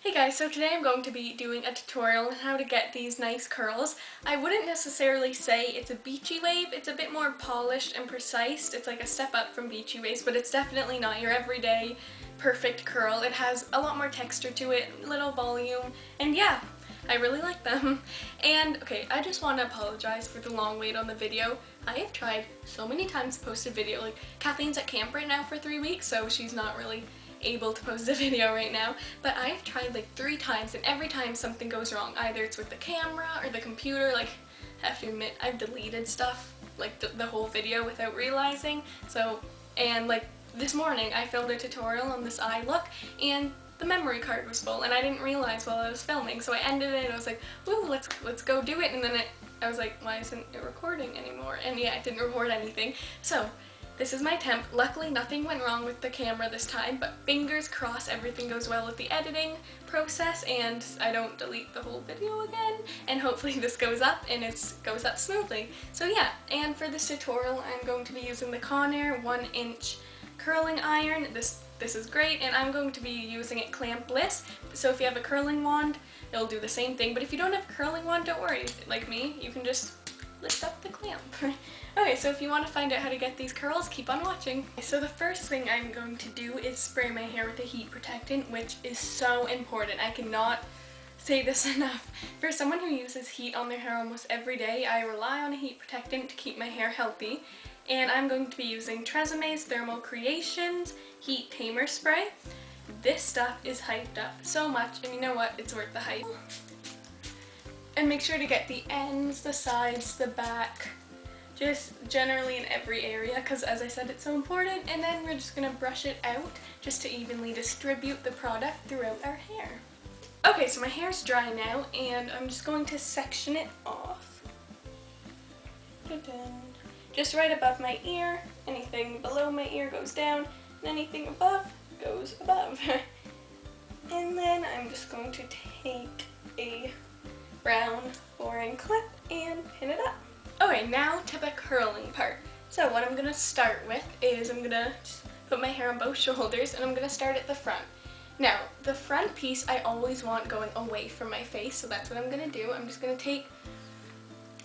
Hey guys, so today I'm going to be doing a tutorial on how to get these nice curls. I wouldn't necessarily say it's a beachy wave, it's a bit more polished and precise. It's like a step up from beachy waves, but it's definitely not your everyday perfect curl. It has a lot more texture to it, little volume, and yeah, I really like them. And okay, I just want to apologize for the long wait on the video. I have tried so many times to post a video. Like, Kathleen's at camp right now for 3 weeks, so she's not really able to post a video right now, but I've tried like 3 times and every time something goes wrong. Either it's with the camera or the computer. Like, I have to admit, I've deleted stuff, like the whole video without realizing. So, and like this morning I filmed a tutorial on this eye look and the memory card was full and I didn't realize while I was filming, so I ended it and I was like, woo, let's go do it, and then I was like, why isn't it recording anymore? And yeah, it didn't record anything. So this is my attempt. Luckily nothing went wrong with the camera this time, but fingers crossed everything goes well with the editing process and I don't delete the whole video again, and hopefully this goes up and it goes up smoothly. So yeah, and for this tutorial I'm going to be using the Conair 1-inch curling iron. This is great, and I'm going to be using it clampless, so if you have a curling wand it'll do the same thing, but if you don't have a curling wand, don't worry, like me, you can just lift up the clamp. Okay, so if you want to find out how to get these curls, keep on watching. So the first thing I'm going to do is spray my hair with a heat protectant, which is so important. I cannot say this enough. For someone who uses heat on their hair almost every day, I rely on a heat protectant to keep my hair healthy. And I'm going to be using Tresemé's Thermal Creations Heat Tamer Spray. This stuff is hyped up so much, and you know what? It's worth the hype. And make sure to get the ends, the sides, the back, just generally in every area, because as I said, it's so important. And then we're just going to brush it out just to evenly distribute the product throughout our hair. Okay, so my hair's dry now and I'm just going to section it off. Just right above my ear. Anything below my ear goes down and anything above goes above. And then I'm just going to take a brown boring clip and pin it up. Okay, now to the curling part. So what I'm going to start with is I'm going to just put my hair on both shoulders and I'm going to start at the front. Now, the front piece I always want going away from my face, so that's what I'm going to do. I'm just going to take,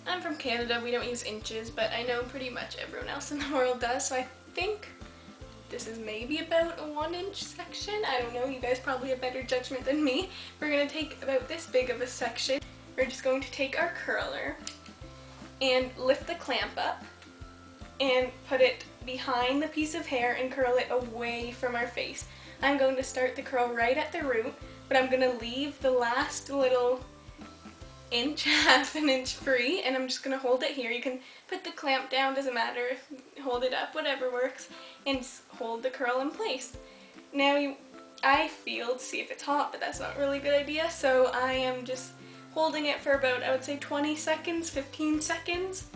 I'm from Canada, we don't use inches, but I know pretty much everyone else in the world does, so I think this is maybe about a 1-inch section. I don't know, you guys probably have better judgment than me. We're going to take about this big of a section. We're just going to take our curler and lift the clamp up and put it behind the piece of hair and curl it away from our face. I'm going to start the curl right at the root, but I'm going to leave the last little inch, half an inch free, and I'm just going to hold it here. You can put the clamp down, doesn't matter, hold it up, whatever works, and just hold the curl in place. Now I feel to see if it's hot, but that's not really a good idea, so I am just holding it for about, I would say 20 seconds, 15 seconds,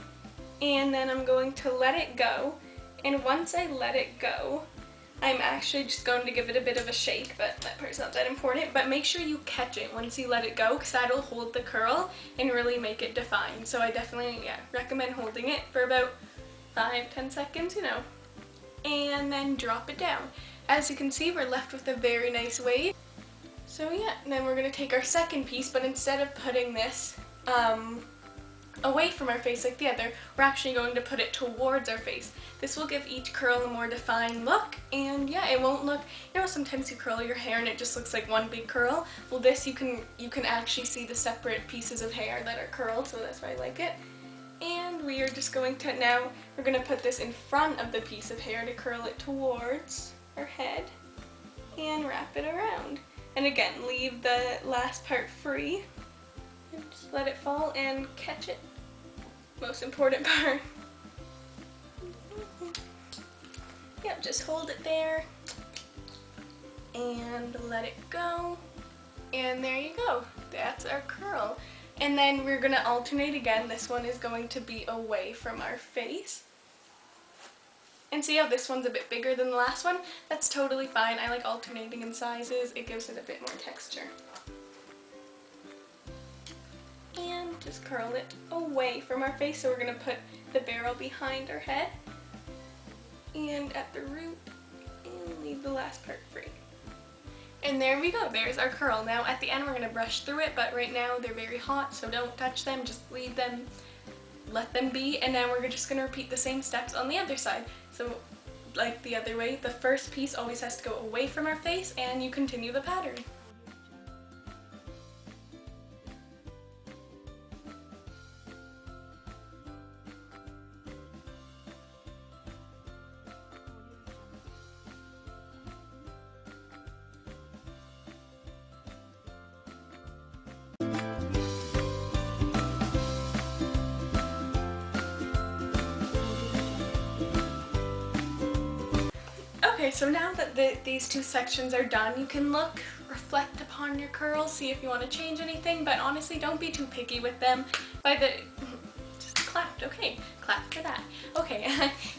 and then I'm going to let it go. And once I let it go, I'm actually just going to give it a bit of a shake, but that part's not that important. But make sure you catch it once you let it go, because that'll hold the curl and really make it defined. So I definitely recommend holding it for about 5-10 seconds, you know, and then drop it down. As you can see, we're left with a very nice wave. So yeah, and then we're going to take our second piece, but instead of putting this away from our face like the other, we're actually going to put it towards our face. This will give each curl a more defined look, and yeah, it won't look, you know, sometimes you curl your hair and it just looks like one big curl. Well, this you can actually see the separate pieces of hair that are curled, so that's why I like it. And we are just going to, now we're going to put this in front of the piece of hair to curl it towards our head and wrap it around. And again, leave the last part free and just let it fall and catch it. Most important part. Yep, just hold it there and let it go. And there you go. That's our curl. And then we're going to alternate again. This one is going to be away from our face. And see how this one's a bit bigger than the last one? That's totally fine. I like alternating in sizes. It gives it a bit more texture. And just curl it away from our face. So we're going to put the barrel behind our head and at the root and leave the last part free. And there we go, there's our curl. Now at the end we're going to brush through it, but right now they're very hot, so don't touch them, just leave them, let them be, and now we're just going to repeat the same steps on the other side. So like the other way, the first piece always has to go away from our face and you continue the pattern. Okay, so now that these two sections are done, you can look, reflect upon your curls, see if you want to change anything, but honestly don't be too picky with them. Just clapped, okay, clap for that. Okay,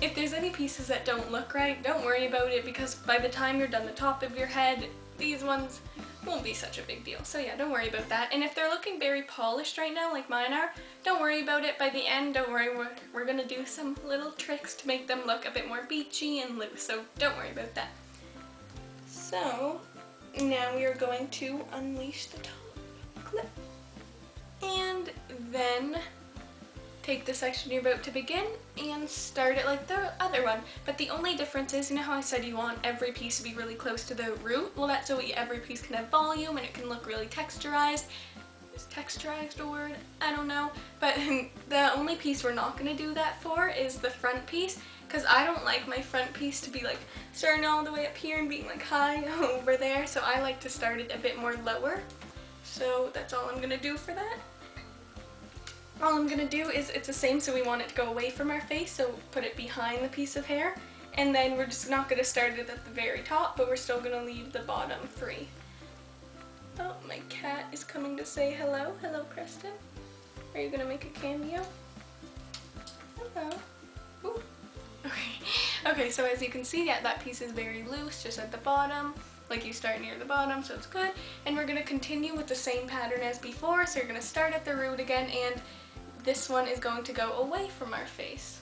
if there's any pieces that don't look right, don't worry about it, because by the time you're done the top of your head, these ones won't be such a big deal. So yeah, don't worry about that. And if they're looking very polished right now, like mine are, don't worry about it. By the end, don't worry, we're gonna do some little tricks to make them look a bit more beachy and loose, so don't worry about that. So now we are going to unleash the top clip. And then take the section you're about to begin and start it like the other one. But the only difference is, you know how I said you want every piece to be really close to the root? Well, that's so every piece can have volume and it can look really texturized. Is texturized a word? I don't know. But the only piece we're not going to do that for is the front piece, because I don't like my front piece to be like starting all the way up here and being like high over there. So I like to start it a bit more lower. So that's all I'm going to do for that. All I'm going to do is, it's the same, so we want it to go away from our face, so put it behind the piece of hair, and then we're just not going to start it at the very top, but we're still going to leave the bottom free. Oh, my cat is coming to say hello. Hello, Preston. Are you going to make a cameo? Hello. Ooh. Okay, so as you can see, yeah, that piece is very loose, just at the bottom. Like you start near the bottom, so it's good. And we're going to continue with the same pattern as before, so you're going to start at the root again, and this one is going to go away from our face.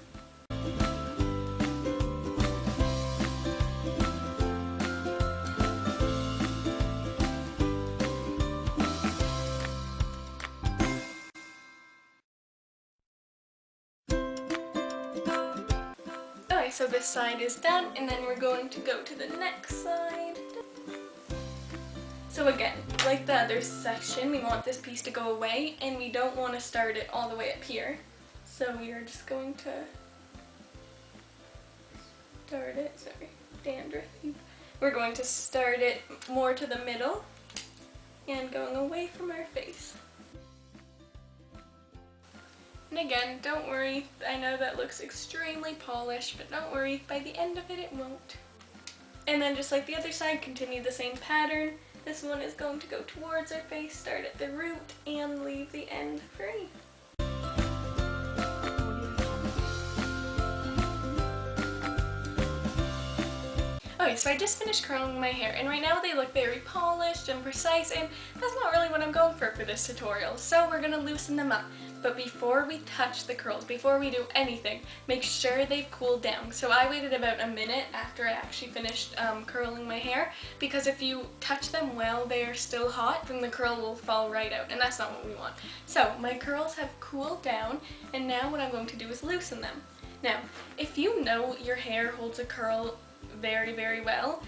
Okay, so this side is done, and then we're going to go to the next side. So again, like the other section, we want this piece to go away, and we don't want to start it all the way up here. So we are just going to start it, sorry, dandruff. We're going to start it more to the middle and going away from our face. And again, don't worry, I know that looks extremely polished, but don't worry, by the end of it, it won't. And then just like the other side, continue the same pattern. This one is going to go towards our face, start at the root, and leave the end free. Okay, so I just finished curling my hair, and right now they look very polished and precise, and that's not really what I'm going for this tutorial. So we're going to loosen them up. But before we touch the curls, before we do anything, make sure they've cooled down. So I waited about a minute after I actually finished curling my hair, because if you touch them while they are still hot, then the curl will fall right out, and that's not what we want. So my curls have cooled down, and now what I'm going to do is loosen them. Now, if you know your hair holds a curl very, very well,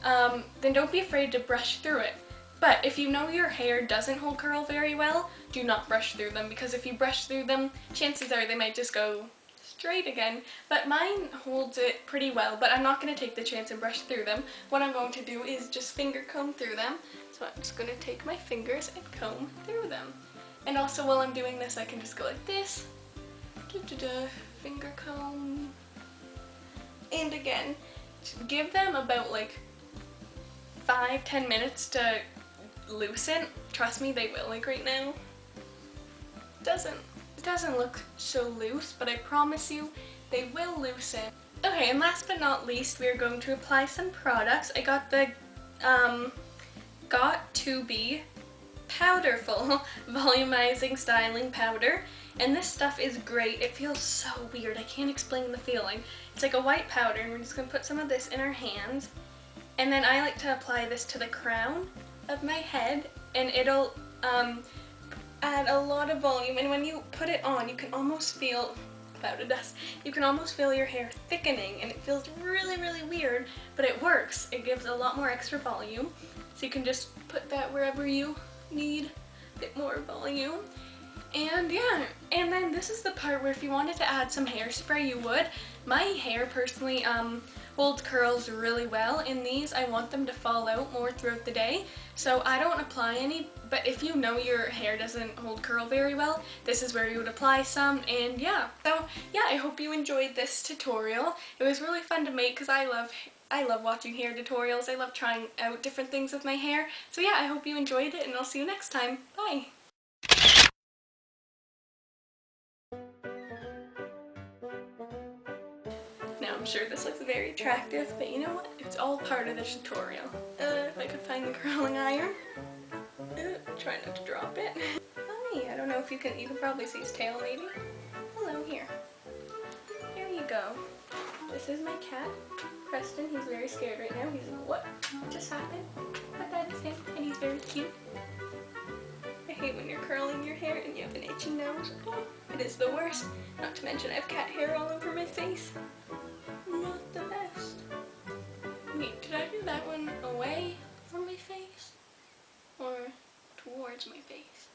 then don't be afraid to brush through it. But if you know your hair doesn't hold curl very well, do not brush through them, because if you brush through them, chances are they might just go straight again. But mine holds it pretty well, but I'm not going to take the chance and brush through them. What I'm going to do is just finger comb through them. So I'm just going to take my fingers and comb through them. And also while I'm doing this, I can just go like this. Finger comb. And again, give them about like 5-10 minutes to loosen. Trust me, they will. Like right now, it doesn't look so loose, but I promise you they will loosen. Okay, and last but not least, we are going to apply some products. I got the Got2b Powderful Volumizing Styling Powder, and this stuff is great. It feels so weird. I can't explain the feeling. It's like a white powder, and we're just going to put some of this in our hands. And then I like to apply this to the crown of my head, and it'll add a lot of volume. And when you put it on, you can almost feel, cloud of dust, you can almost feel your hair thickening, and it feels really, really weird, but it works. It gives a lot more extra volume. So you can just put that wherever you need a bit more volume. And yeah, and then this is the part where if you wanted to add some hairspray, you would. My hair personally holds curls really well in these. I want them to fall out more throughout the day, so I don't apply any, but if you know your hair doesn't hold curl very well, this is where you would apply some. And yeah, so yeah, I hope you enjoyed this tutorial. It was really fun to make because I love watching hair tutorials. I love trying out different things with my hair. So yeah, I hope you enjoyed it, and I'll see you next time. Bye! Now I'm sure this looks very attractive, but you know what? It's all part of the tutorial. If I could find the curling iron. Try not to drop it. Hi, I don't know if you can probably see his tail maybe. Hello, here. Here you go. This is my cat, Preston. He's very scared right now. He's like, what just happened? But that is him, and he's very cute. I hate when you're curling your hair and you have an itchy nose. Oh, it is the worst. Not to mention I have cat hair all over my face. Not the best. Wait, did I do that one away from my face? Or towards my face?